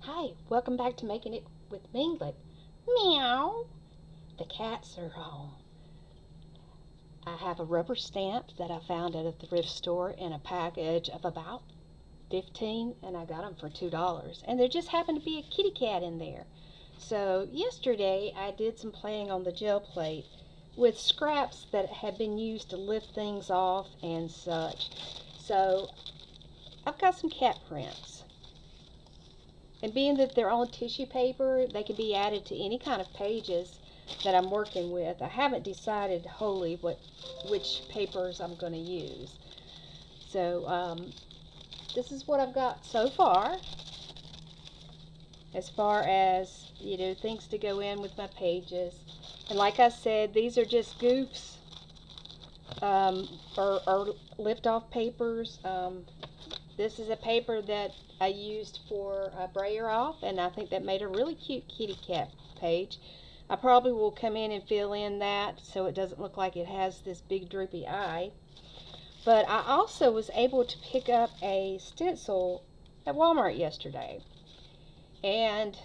Hi, welcome back to Making It with Minglet. Meow. The cats are home. I have a rubber stamp that I found at a thrift store in a package of about 15, and I got them for $2. And there just happened to be a kitty cat in there. So yesterday I did some playing on the gel plate with scraps that had been used to lift things off and such. So I've got some cat prints. And being that they're on tissue paper, they can be added to any kind of pages that I'm working with. I haven't decided wholly which papers I'm going to use. So this is what I've got so far, as things to go in with my pages. And like I said, these are just goofs or lift off papers. This is a paper that I used for a brayer off, and I think that made a really cute kitty cat page. I probably will come in and fill in that so it doesn't look like it has this big droopy eye. But I also was able to pick up a stencil at Walmart yesterday. And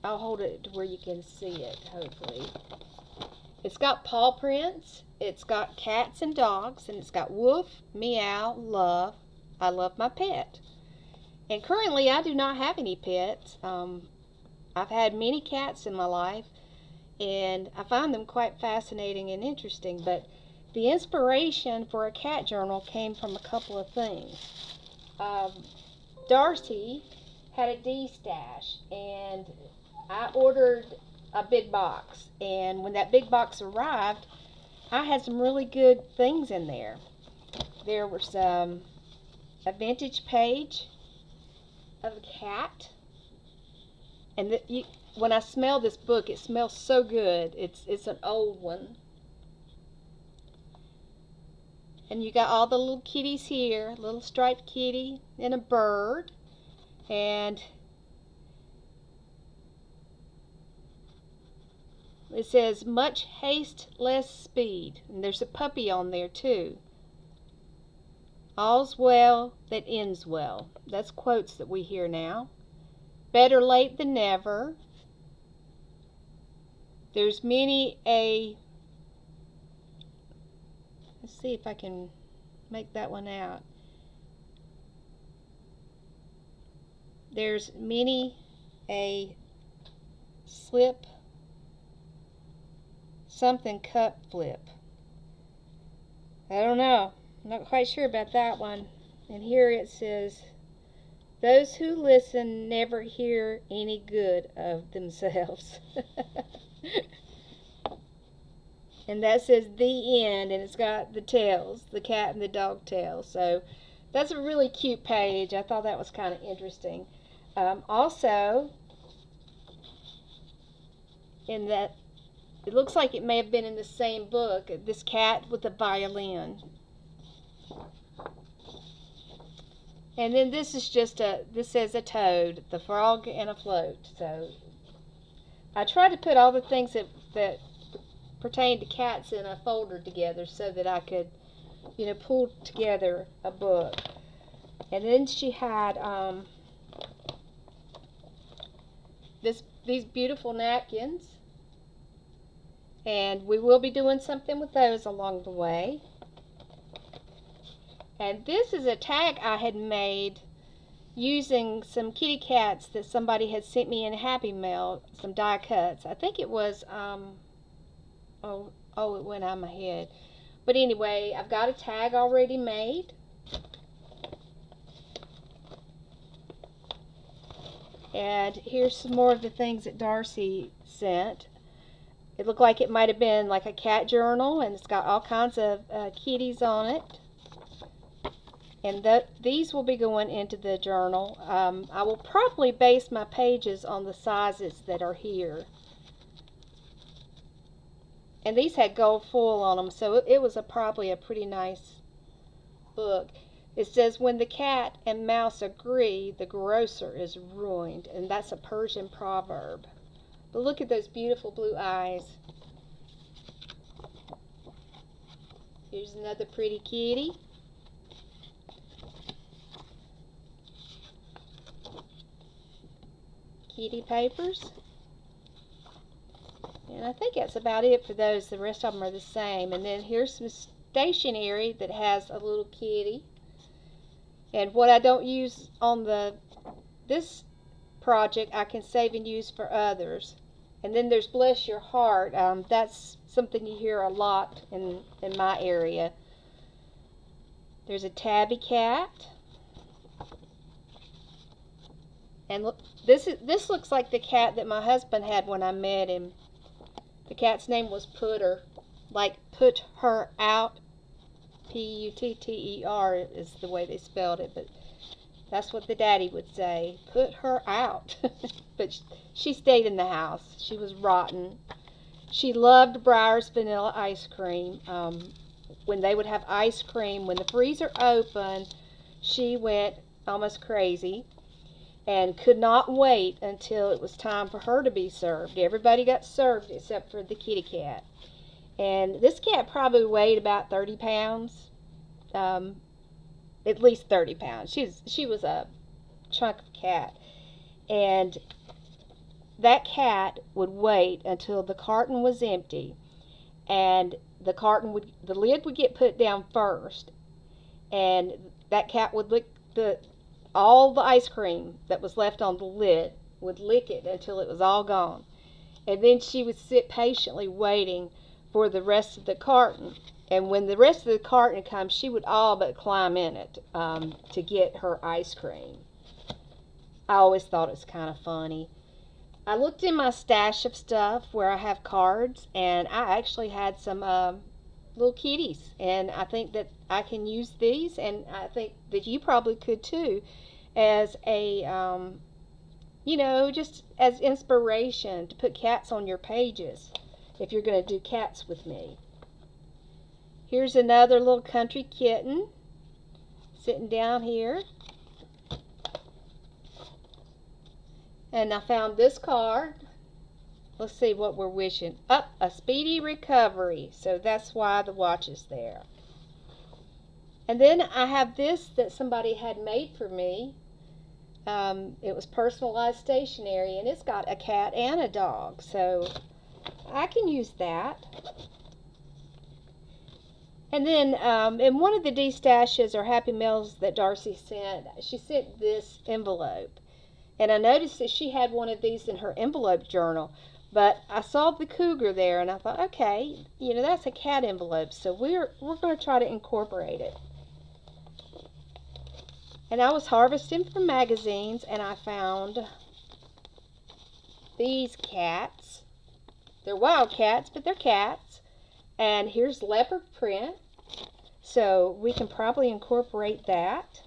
I'll hold it to where you can see it, hopefully. It's got paw prints, it's got cats and dogs, and it's got woof, meow, love, I love my pet. And currently, I do not have any pets. I've had many cats in my life, and I find them quite fascinating and interesting. But the inspiration for a cat journal came from a couple of things. Um, Darcy had a D stash, and I ordered a big box. And when that big box arrived, I had some really good things in there. There was a vintage page of a cat, and when I smell this book, it smells so good. It's an old one, and you got all the little kitties here, a little striped kitty and a bird, and it says much haste, less speed, and there's a puppy on there too. All's well that ends well. That's quotes that we hear now. Better late than never. There's many a, let's see if I can make that one out. There's many a slip something cup flip. I don't know. I'm not quite sure about that one. And here it says, those who listen never hear any good of themselves. And that says the end, and it's got the tails, the cat and the dog tails. So that's a really cute page. I thought that was kind of interesting. Also, in that, it looks like it may have been in the same book, this cat with a violin. And then this is just this says a toad, the frog and a float. So I tried to put all the things that pertain to cats in a folder together so that I could, pull together a book. And then she had these beautiful napkins, and we will be doing something with those along the way. And this is a tag I had made using some kitty cats that somebody had sent me in Happy Mail, some die cuts. I think it was, it went out of my head. But anyway, I've got a tag already made. And here's some more of the things that Darcy sent. It looked like it might have been like a cat journal, and it's got all kinds of kitties on it. And these will be going into the journal. I will probably base my pages on the sizes that are here. And these had gold foil on them, so it was probably a pretty nice book. It says, when the cat and mouse agree, the grocer is ruined. And that's a Persian proverb. But look at those beautiful blue eyes. Here's another pretty kitty. kitty papers. And I think that's about it for those. The rest of them are the same. And then here's some stationery that has a little kitty. And what I don't use on this project, I can save and use for others. And then there's Bless Your Heart. That's something you hear a lot in my area. There's a tabby cat. And look, this looks like the cat that my husband had when I met him. The cat's name was Putter, like put her out. P-U-T-T-E-R is the way they spelled it, but that's what the daddy would say. Put her out. But she stayed in the house. She was rotten. She loved Breyer's vanilla ice cream. When they would have ice cream, when the freezer opened, she went almost crazy and could not wait until it was time for her to be served. Everybody got served except for the kitty cat. And this cat probably weighed about 30 pounds. At least 30 pounds. She was a chunk of cat. And that cat would wait until the carton was empty. And the lid would get put down first. And that cat would lick all the ice cream that was left on the lid, would lick it until it was all gone. And then she would sit patiently waiting for the rest of the carton. And when the rest of the carton comes, she would all but climb in it to get her ice cream. I always thought it was kind of funny. I looked in my stash of stuff where I have cards, and I actually had some little kitties. And I think that I can use these, and I think that you probably could too, as a, just as inspiration to put cats on your pages if you're going to do cats with me. Here's another little country kitten sitting down here. And I found this card. Let's see what we're wishing. A speedy recovery. So that's why the watch is there. And then I have this that somebody had made for me. It was personalized stationery, and it's got a cat and a dog. So I can use that. And then in one of the D-stashes or Happy Meals that Darcy sent, she sent this envelope. And I noticed that she had one of these in her envelope journal. But I saw the cougar there, and I thought, okay, that's a cat envelope. So we're going to try to incorporate it. And I was harvesting from magazines, and I found these cats. They're wild cats, but they're cats. And here's leopard print. So we can probably incorporate that.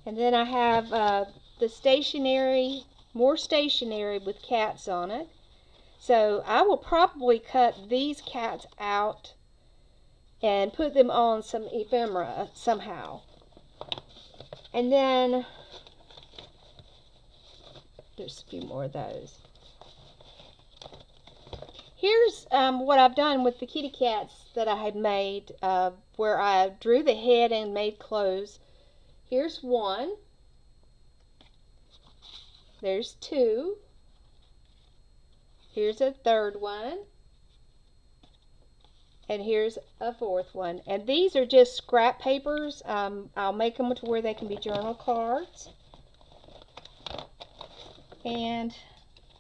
And then I have the stationery, more stationery with cats on it. So I will probably cut these cats out and put them on some ephemera somehow. And then there's a few more of those. Here's what I've done with the kitty cats that I had made, where I drew the head and made clothes. Here's one. There's two. Here's a third one. And here's a fourth one. And these are just scrap papers. I'll make them to where they can be journal cards. And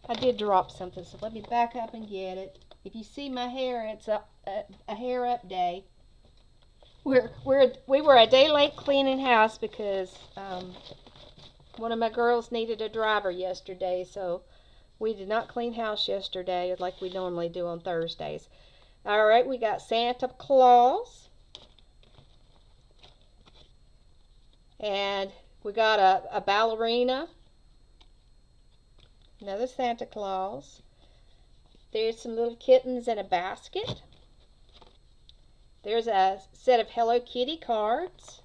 I did drop something, so let me back up and get it. If you see my hair, it's a hair up day. We were a day late cleaning house because one of my girls needed a driver yesterday, so we did not clean house yesterday like we normally do on Thursdays. Alright, we got Santa Claus. And we got a ballerina. Another Santa Claus. There's some little kittens in a basket. There's a set of Hello Kitty cards.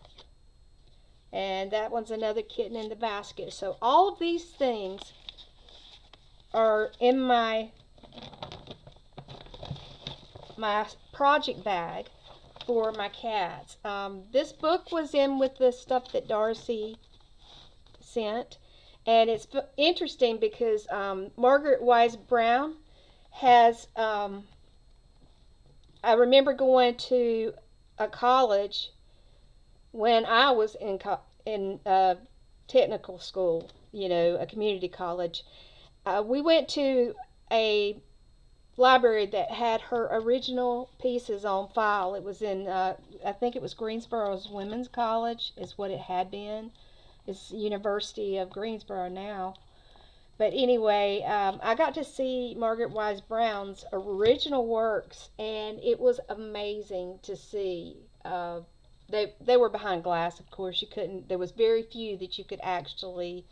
And that one's another kitten in the basket. So all of these things are in my project bag for my cats. This book was in with the stuff that Darcy sent. And it's interesting because Margaret Wise Brown has, I remember going to a college when I was in technical school, a community college. We went to a library that had her original pieces on file. It was in, I think it was Greensboro's Women's College, is what it had been. It's University of Greensboro now. But anyway, I got to see Margaret Wise Brown's original works, and it was amazing to see. They were behind glass, of course. You couldn't. There was very few that you could actually,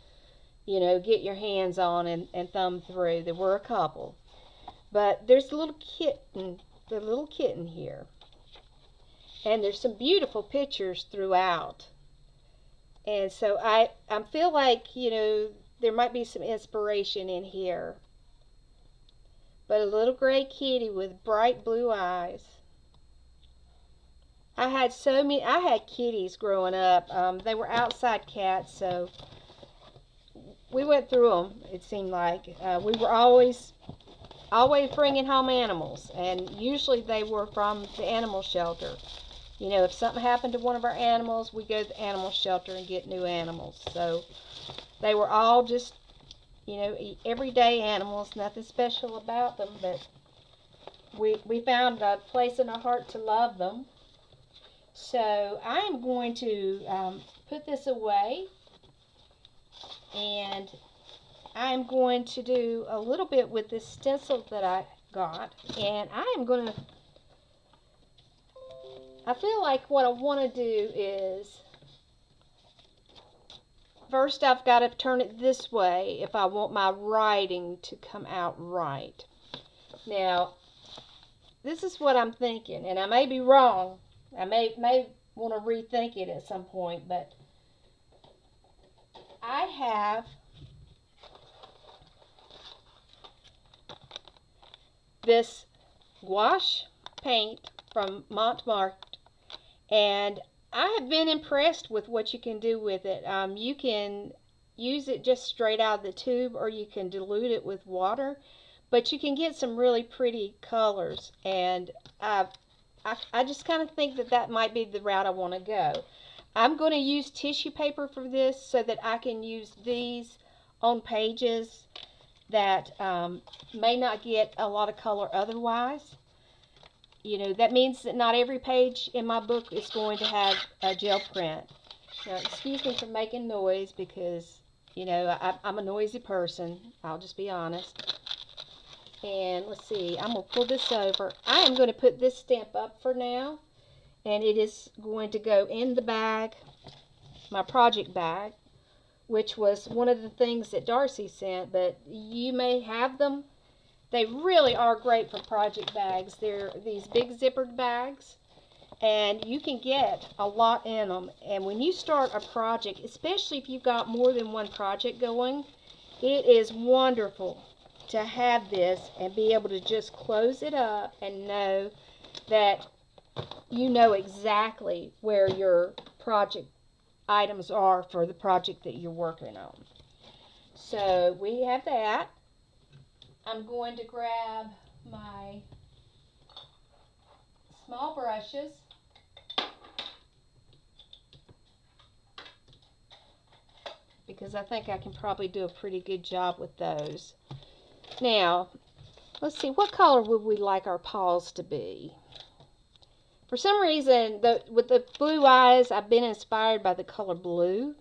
get your hands on and thumb through. There were a couple, but there's the little kitten here, and there's some beautiful pictures throughout. And so I feel like, there might be some inspiration in here. But a little gray kitty with bright blue eyes. I had kitties growing up. They were outside cats, so we went through them, it seemed like. We were always bringing home animals, and usually they were from the animal shelter. If something happened to one of our animals, we go to the animal shelter and get new animals. So they were all just, everyday animals, nothing special about them, but we found a place in our heart to love them. So I am going to put this away, and I'm going to do a little bit with this stencil that I got, and I feel like what I want to do is, first I've got to turn it this way if I want my writing to come out right. Now, this is what I'm thinking, and I may be wrong. I may want to rethink it at some point, but I have this gouache paint from Montmartre, and I have been impressed with what you can do with it. You can use it just straight out of the tube, or you can dilute it with water, but you can get some really pretty colors, and I just kind of think that might be the route I want to go. I'm going to use tissue paper for this so that I can use these on pages that may not get a lot of color otherwise. That means that not every page in my book is going to have a gel print. Now, excuse me for making noise because, I'm a noisy person. I'll just be honest. And let's see, I'm going to pull this over. I am going to put this stamp up for now, and it is going to go in the bag, my project bag, which was one of the things that Darcy sent, but you may have them. They really are great for project bags. They're these big zippered bags, and you can get a lot in them. And when you start a project, especially if you've got more than one project going, it is wonderful to have this and be able to just close it up and know that you know exactly where your project items are for the project that you're working on. So we have that. I'm going to grab my small brushes. Because I think I can probably do a pretty good job with those. Now, let's see, what color would we like our paws to be? For some reason, with the blue eyes, I've been inspired by the color blue.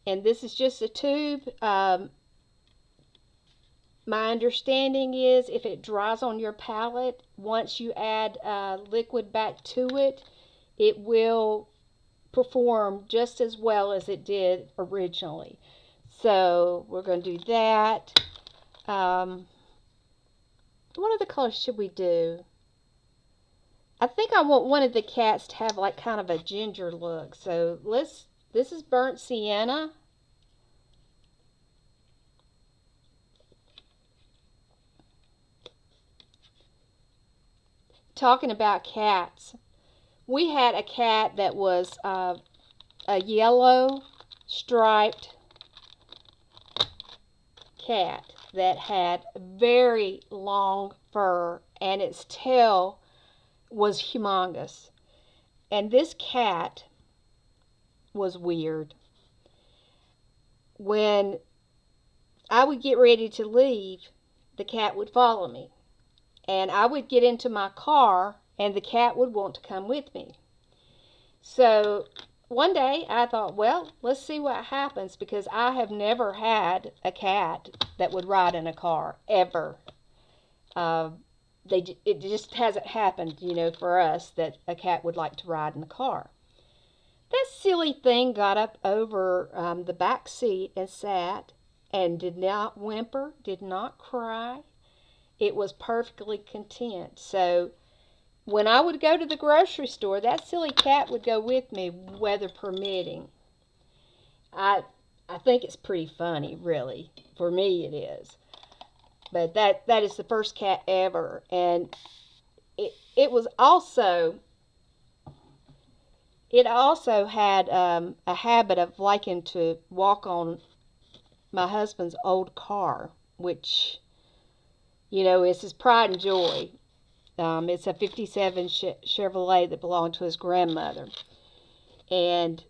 And this is just a tube. My understanding is if it dries on your palette, once you add liquid back to it, it will perform just as well as it did originally. So we're going to do that. What other colors should we do? I think I want one of the cats to have like kind of a ginger look. So this is burnt sienna. Talking about cats, we had a cat that was a yellow striped cat that had very long fur, and its tail was humongous. And this cat was weird. When I would get ready to leave, the cat would follow me. And I would get into my car, and the cat would want to come with me. So one day I thought, well, let's see what happens, because I have never had a cat that would ride in a car, ever. Uh, it just hasn't happened, for us that a cat would like to ride in a car. That silly thing got up over the back seat and sat and did not whimper, did not cry. It was perfectly content. So when I would go to the grocery store, that silly cat would go with me, weather permitting. I think it's pretty funny, really. For me, it is. But that is the first cat ever, and it was also it also had a habit of liking to walk on my husband's old car, which is his pride and joy. It's a '57 Chevrolet that belonged to his grandmother. And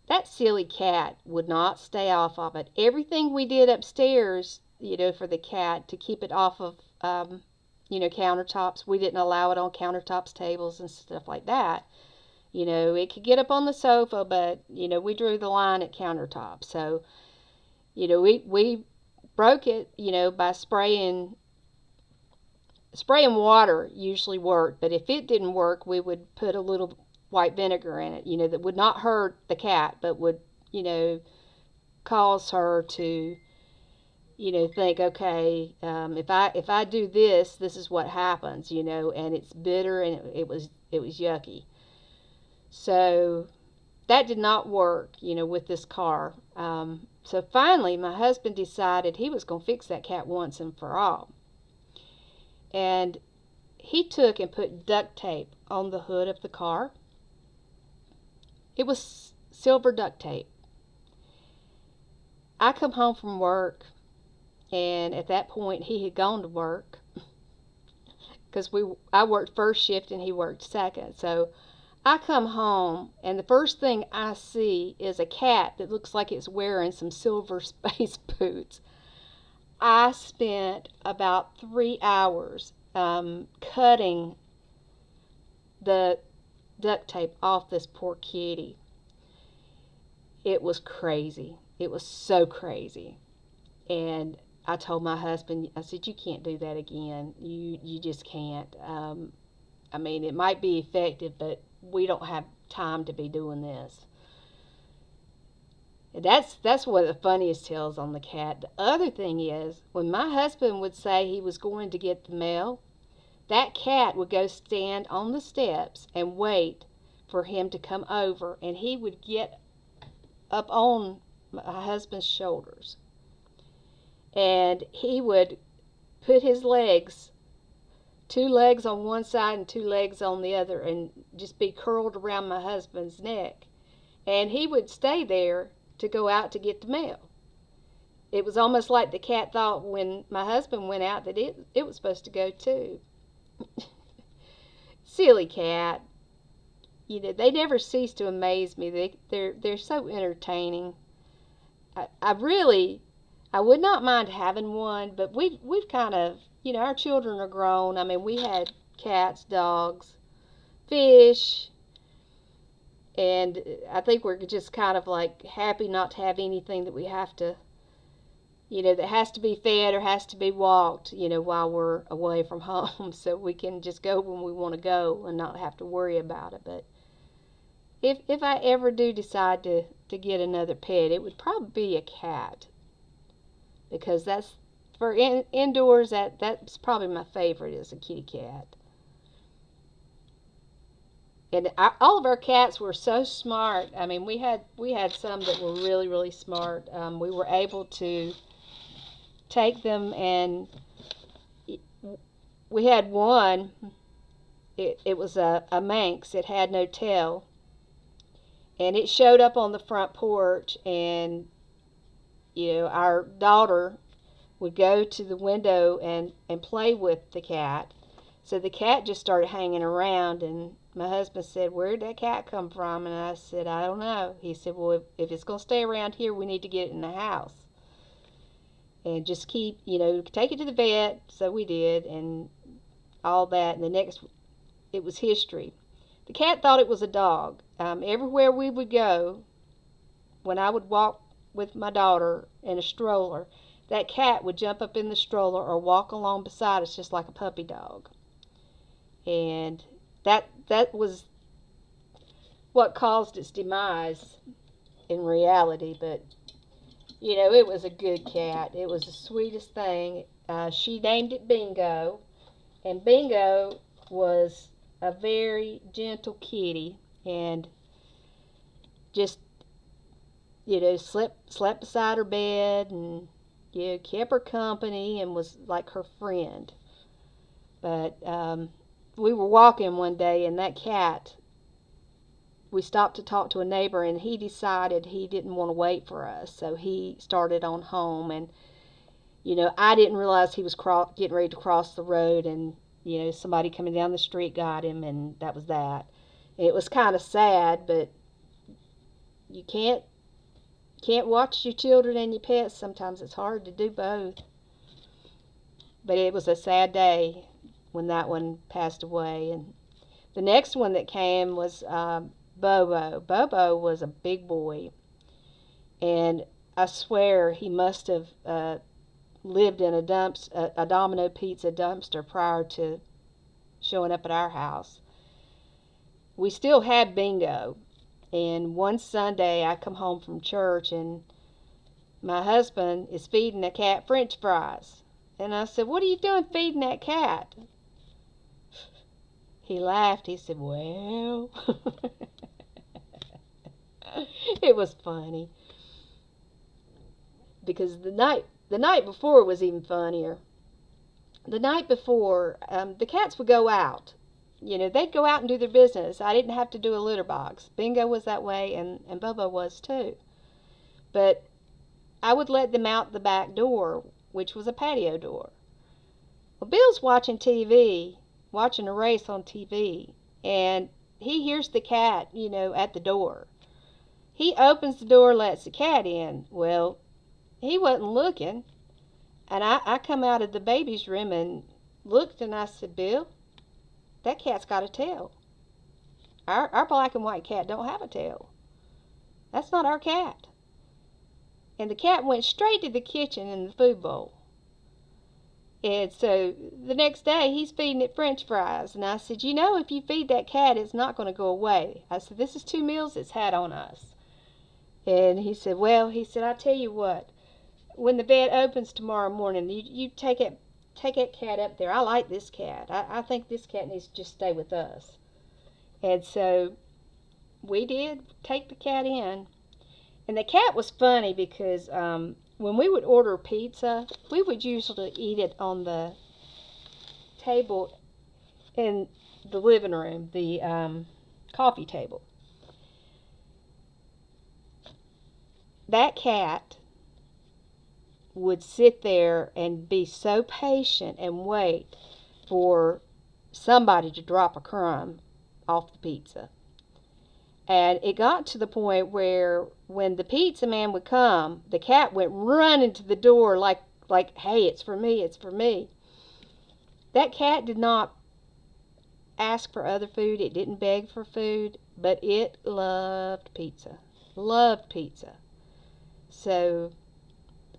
that silly cat would not stay off of it. Everything we did upstairs, for the cat to keep it off of, countertops, we didn't allow it on countertops, tables, and stuff like that. It could get up on the sofa, but, we drew the line at countertops. So, we broke it, by spraying water usually worked, but if it didn't work, we would put a little white vinegar in it, that would not hurt the cat, but would, cause her to, think, okay, if I do this, this is what happens, and it's bitter and it was yucky. So that did not work, with this car. So finally, my husband decided he was going to fix that cat once and for all. And he took and put duct tape on the hood of the car. It was silver duct tape. I come home from work, and at that point he had gone to work, because I worked first shift and he worked second. So I come home, and the first thing I see is a cat that looks like it's wearing some silver space boots. I spent about 3 hours cutting the duct tape off this poor kitty. It was crazy. It was so crazy. And I told my husband, I said, you can't do that again. You just can't. I mean, it might be effective, but we don't have time to be doing this. That's one of the funniest tales on the cat. The other thing is, when my husband would say he was going to get the mail, that cat would go stand on the steps and wait for him to come over, and he would get up on my husband's shoulders, and he would put his legs, 2 legs on one side and 2 legs on the other, and just be curled around my husband's neck, and he would stay there to go out to get the mail. It was almost like the cat thought when my husband went out that it was supposed to go too. Silly cat. They never cease to amaze me. They're so entertaining. I would not mind having one, but we've kind of, our children are grown. I mean, we had cats, dogs, fish, and I think we're just kind of like happy not to have anything that we have to, that has to be fed or has to be walked, while we're away from home, so we can just go when we want to go and not have to worry about it. But if I ever do decide to get another pet, it would probably be a cat, because that's for indoors. That's probably my favorite, is a kitty cat. And all of our cats were so smart. I mean, we had some that were really, really smart. We were able to take them, and we had one. It was a Manx. It had no tail, And it showed up on the front porch, and our daughter would go to the window and play with the cat. So the cat just started hanging around, and my husband said, "Where'd that cat come from?" And I said, "I don't know." He said, "Well, if it's going to stay around here, we need to get it in the house. And just keep, take it to the vet." So we did, and all that. And it was history. The cat thought it was a dog. Everywhere we would go, when I would walk with my daughter in a stroller, that cat would jump up in the stroller or walk along beside us just like a puppy dog. And that was what caused its demise in reality. But it was a good cat. It was the sweetest thing. She named it Bingo, and Bingo was a very gentle kitty, and just slept beside her bed, and kept her company, and was like her friend. But we were walking one day, and that cat, we stopped to talk to a neighbor, and he decided he didn't want to wait for us, so he started on home. And I didn't realize he was getting ready to cross the road, and somebody coming down the street got him, and that was that. And it was kind of sad, but you can't watch your children and your pets. Sometimes it's hard to do both. But it was a sad day when that one passed away. And the next one that came was Bobo. Bobo was a big boy, and I swear he must have lived in a Domino Pizza dumpster prior to showing up at our house. We still had Bingo, and one Sunday I come home from church, and my husband is feeding the cat French fries. And I said, "What are you doing feeding that cat?" He laughed. He said, "Well," it was funny, because the night before was even funnier. The night before, the cats would go out. They'd go out and do their business. I didn't have to do a litter box. Bingo was that way, and Bobo was too. But I would let them out the back door, which was a patio door. Well, Bill's watching TV, watching a race on TV, and he hears the cat, at the door. He opens the door, lets the cat in. Well, he wasn't looking, and I come out of the baby's room and looked, and I said, "Bill, that cat's got a tail. Our black and white cat don't have a tail. That's not our cat." And the cat went straight to the kitchen in the food bowl. And so the next day he's feeding it French fries. And I said, "If you feed that cat, it's not going to go away." I said, "This is 2 meals it's had on us." And he said, "Well," he said, "I'll tell you what. When the vet opens tomorrow morning, you take that cat up there. I like this cat. I think this cat needs to just stay with us." And so we did take the cat in. And the cat was funny because when we would order pizza, we would usually eat it on the table in the living room, the coffee table. That cat would sit there and be so patient and wait for somebody to drop a crumb off the pizza. And it got to the point where when the pizza man would come, the cat went running to the door like, "Hey, it's for me, it's for me." That cat did not ask for other food. It didn't beg for food, but it loved pizza. Loved pizza. So,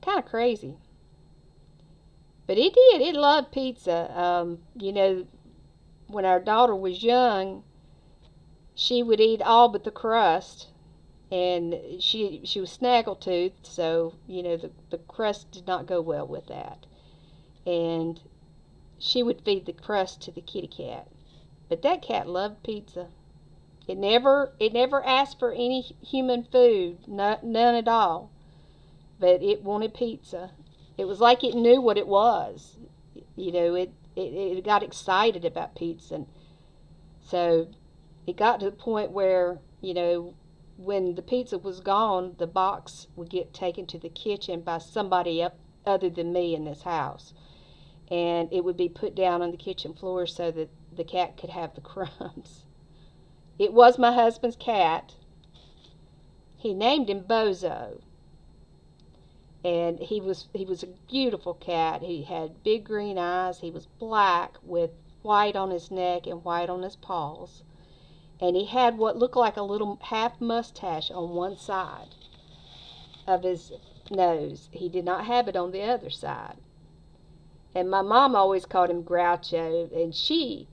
kind of crazy. But it did. It loved pizza. When our daughter was young, she would eat all but the crust, and she was snaggletooth, so the crust did not go well with that, and she would feed the crust to the kitty cat. But that cat loved pizza. It never asked for any human food, none at all, but it wanted pizza. It was like it knew what it was. It got excited about pizza, and so it got to the point where, when the pizza was gone, the box would get taken to the kitchen by somebody other than me in this house. And it would be put down on the kitchen floor so that the cat could have the crumbs. It was my husband's cat. He named him Bozo. And he was a beautiful cat. He had big green eyes. He was black with white on his neck and white on his paws. And he had what looked like a little half mustache on one side of his nose. He did not have it on the other side. And my mom always called him Groucho. And she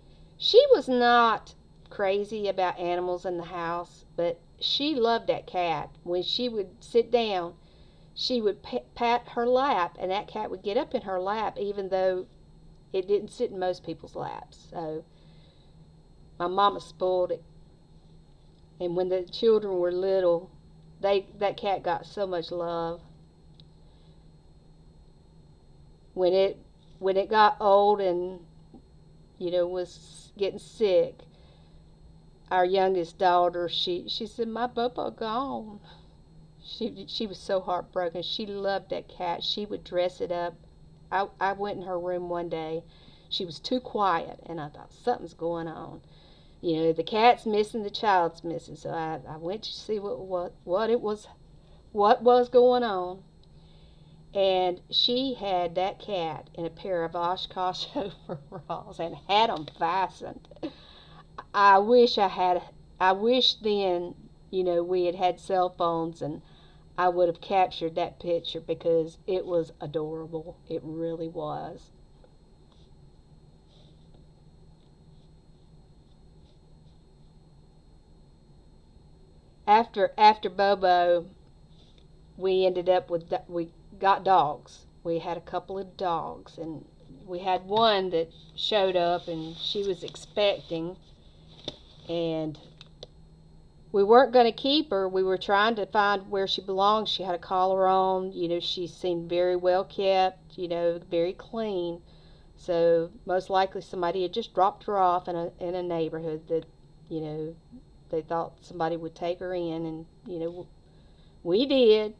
was not crazy about animals in the house, but she loved that cat. When she would sit down, she would pat her lap, and that cat would get up in her lap, even though it didn't sit in most people's laps. So my mama spoiled it. And when the children were little, that cat got so much love. When it got old and was getting sick, our youngest daughter, she said, "My Bobo gone." She was so heartbroken. She loved that cat. She would dress it up. I went in her room one day. She was too quiet, and I thought something's going on. The cat's missing, the child's missing. So I went to see what was going on. And she had that cat in a pair of Oshkosh overalls and had them fastened. I wish then, we had cell phones and I would have captured that picture because it was adorable. It really was. After Bobo, we got dogs. We had a couple of dogs, and we had one that showed up, and she was expecting, and we weren't going to keep her. We were trying to find where she belonged. She had a collar on. She seemed very well kept, very clean. So most likely somebody had just dropped her off in a neighborhood that, they thought somebody would take her in, and, we did.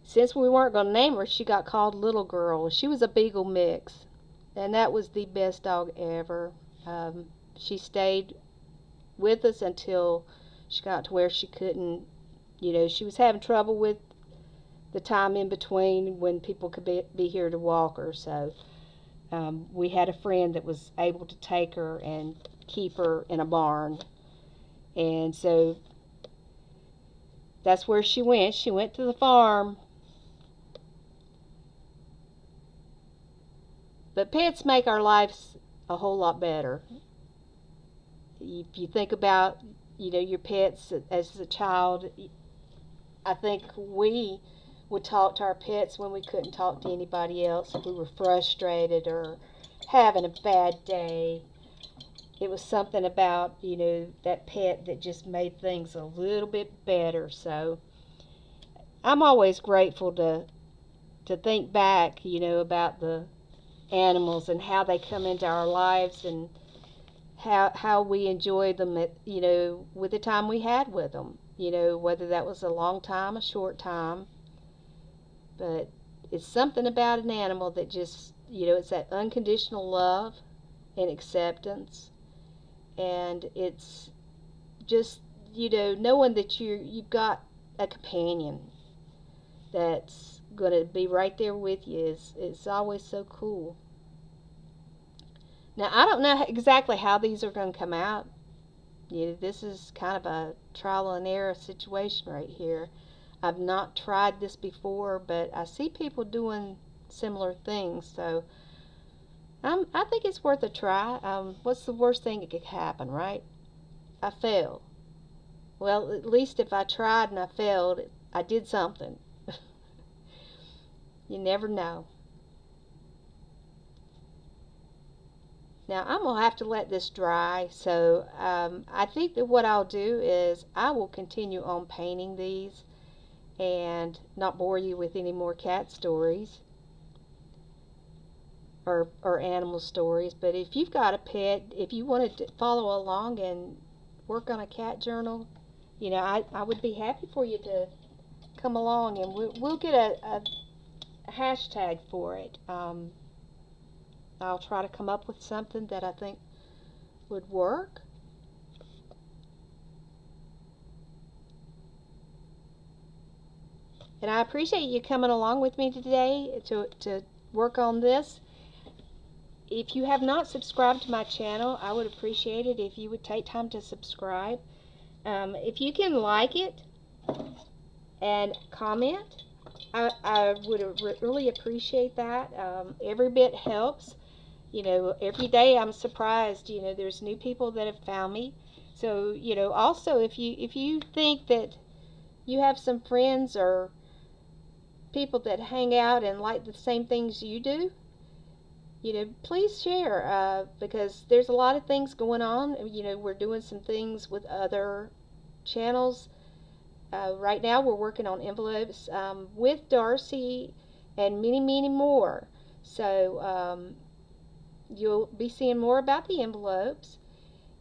Since we weren't going to name her, she got called Little Girl. She was a Beagle mix, and that was the best dog ever. She stayed with us until she got to where she couldn't, she was having trouble with the time in between when people could be here to walk her. So we had a friend that was able to take her and keep her in a barn. And so that's where she went. She went to the farm. But pets make our lives a whole lot better. If you think about, your pets as a child, I think we would talk to our pets when we couldn't talk to anybody else. If we were frustrated or having a bad day, it was something about, that pet that just made things a little bit better. So I'm always grateful to think back, about the animals and how they come into our lives and how we enjoy them with the time we had with them, whether that was a long time, a short time. But it's something about an animal that just, it's that unconditional love and acceptance. And it's just, knowing that you've got a companion that's going to be right there with you is always so cool. Now, I don't know exactly how these are going to come out. This is kind of a trial and error situation right here. I've not tried this before, but I see people doing similar things, so I think it's worth a try. What's the worst thing that could happen, right? I failed. Well, at least if I tried and I failed, I did something. You never know. Now I'm going to have to let this dry, so I think that what I'll do is I will continue on painting these and not bore you with any more cat stories or animal stories. But if you've got a pet, if you wanted to follow along and work on a cat journal, you know, I would be happy for you to come along, and we'll get a hashtag for it. I'll try to come up with something that I think would work. And I appreciate you coming along with me today to work on this. If you have not subscribed to my channel, I would appreciate it if you would take time to subscribe. If you can like it and comment, I would really appreciate that. Every bit helps. You know, every day I'm surprised. You know, there's new people that have found me. So, you know, also if you think that you have some friends or people that hang out and like the same things you do, you know, please share, because there's a lot of things going on. You know, we're doing some things with other channels. Right now we're working on envelopes with Darcy and many, many more. So you'll be seeing more about the envelopes.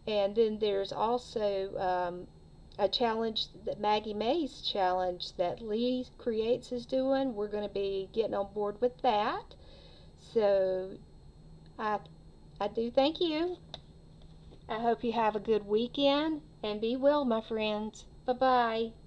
And then there's also a challenge, that Maggie Mae's challenge that Lee Creates is doing. We're going to be getting on board with that. So I, I do thank you. I hope you have a good weekend and be well, my friends. Bye bye.